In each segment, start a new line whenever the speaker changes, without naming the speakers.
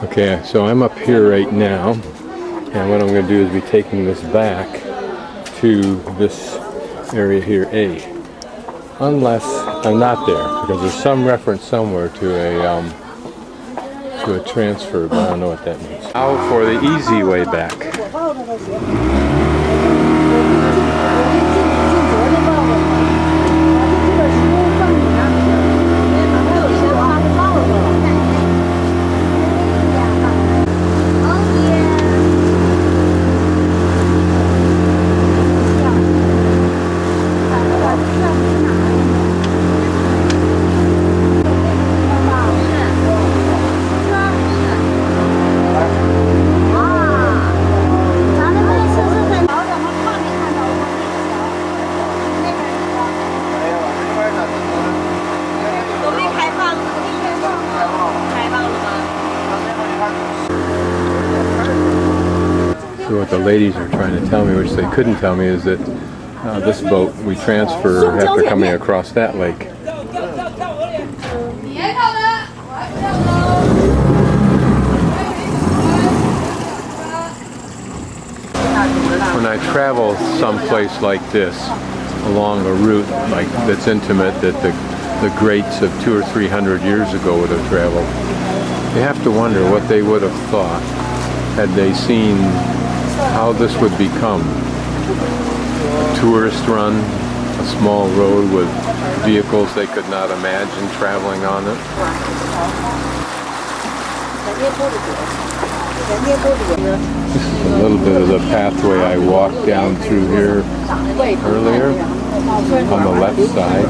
Okay, so I'm up here right now, and what I'm going to do is be taking this back to this area here, A. Unless I'm not there, because there's some reference somewhere to a transfer, but I don't know what that means. Now for the easy way back. So what the ladies are trying to tell me, which they couldn't tell me, is that this boat we transfer after coming across that lake. When I travel someplace like this, along a route like that's intimate, that the greats of 200 or 300 years ago would have traveled, you have to wonder what they would have thought had they seen how this would become. A tourist run, a small road with vehicles they could not imagine traveling on it. This is a little bit of the pathway I walked down through here earlier, on the left side.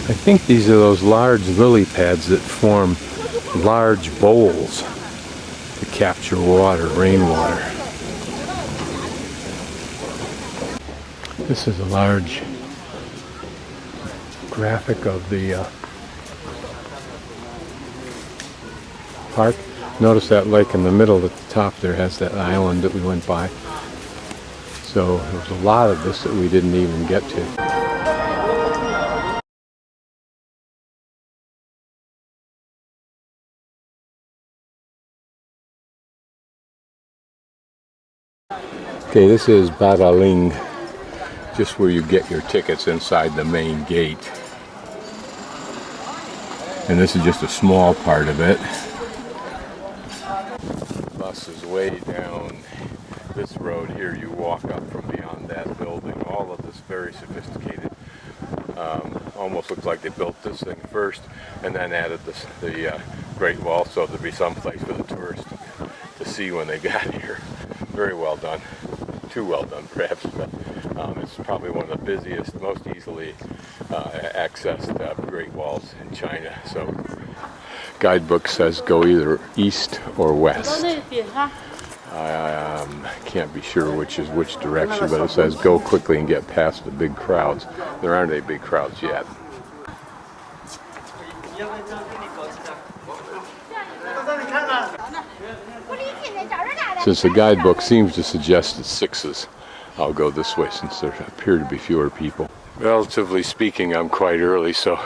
I think these are those large lily pads that form large bowls to capture water, rainwater. This is a large graphic of the park. Notice that lake in the middle at the top there has that island that we went by. So there's a lot of this that we didn't even get to. Okay, this is Badaling, just where you get your tickets inside the main gate. And this is just a small part of it. The bus is way down this road here. You walk up from beyond that building. All of this very sophisticated. Almost looks like they built this thing first and then added the Great Wall so there'd be some place for the tourists to see when they got here. Very well done. Too well done perhaps, but it's probably one of the busiest, most easily accessed Great Walls in China. So guidebook says go either east or west. I can't be sure which is which direction, but it says go quickly and get past the big crowds. There aren't any big crowds yet. Since the guidebook seems to suggest it's 6s, I'll go this way since there appear to be fewer people. Relatively speaking, I'm quite early, so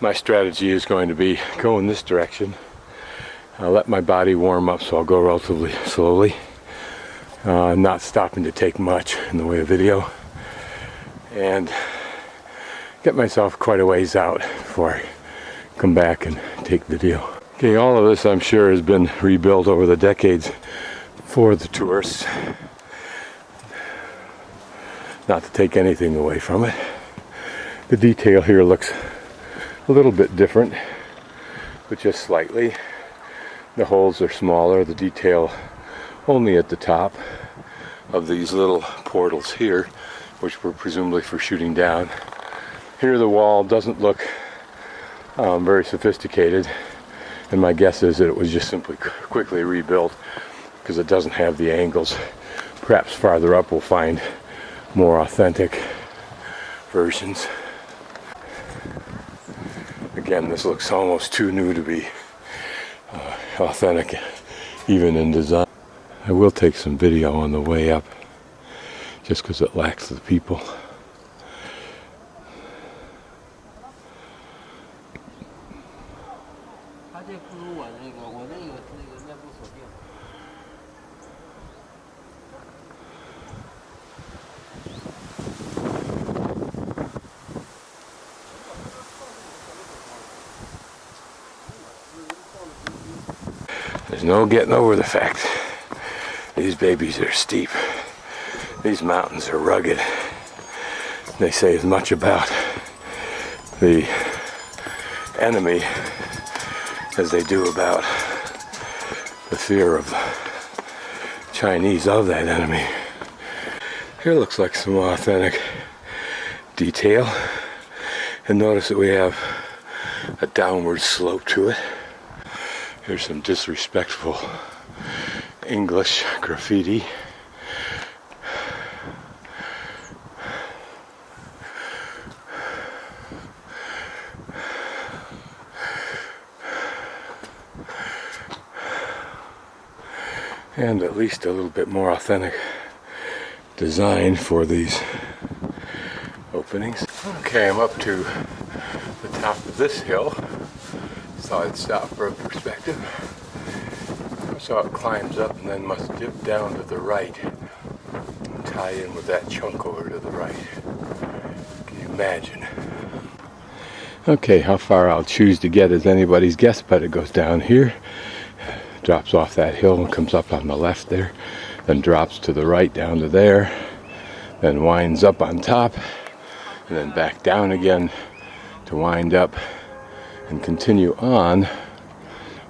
my strategy is going to be go in this direction. I'll let my body warm up, so I'll go relatively slowly, not stopping to take much in the way of video, and get myself quite a ways out before I come back and take video. Okay, all of this I'm sure has been rebuilt over the decades for the tourists. Not to take anything away from it. The detail here looks a little bit different, but just slightly. The holes are smaller, the detail only at the top of these little portals here, which were presumably for shooting down. Here the wall doesn't look very sophisticated, and my guess is that it was just simply quickly rebuilt because it doesn't have the angles. Perhaps farther up we'll find more authentic versions. Again, this looks almost too new to be authentic, even in design. I will take some video on the way up, just because it lacks the people. There's no getting over the fact these babies are steep. These mountains are rugged. They say as much about the enemy as they do about the fear of Chinese of that enemy. Here looks like some authentic detail. And notice that we have a downward slope to it. Here's some disrespectful English graffiti. And at least a little bit more authentic design for these openings. Okay, I'm up to the top of this hill. Thought I'd stop for a perspective. So it climbs up and then must dip down to the right and tie in with that chunk over to the right. Can you imagine? Okay, how far I'll choose to get is anybody's guess, but it goes down here, drops off that hill and comes up on the left there, then drops to the right down to there, then winds up on top, and then back down again to wind up and continue on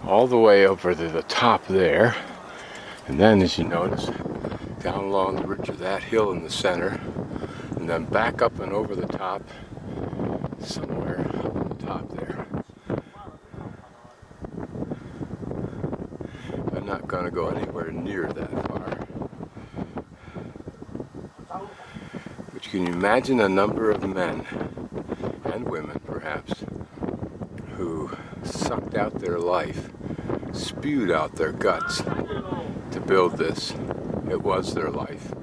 all the way over to the top there. And then, as you notice, down along the ridge of that hill in the center, and then back up and over the top, somewhere up on the top there. I'm not going to go anywhere near that far. But can you imagine a number of men, and women perhaps, who sucked out their life, spewed out their guts to build this. It was their life.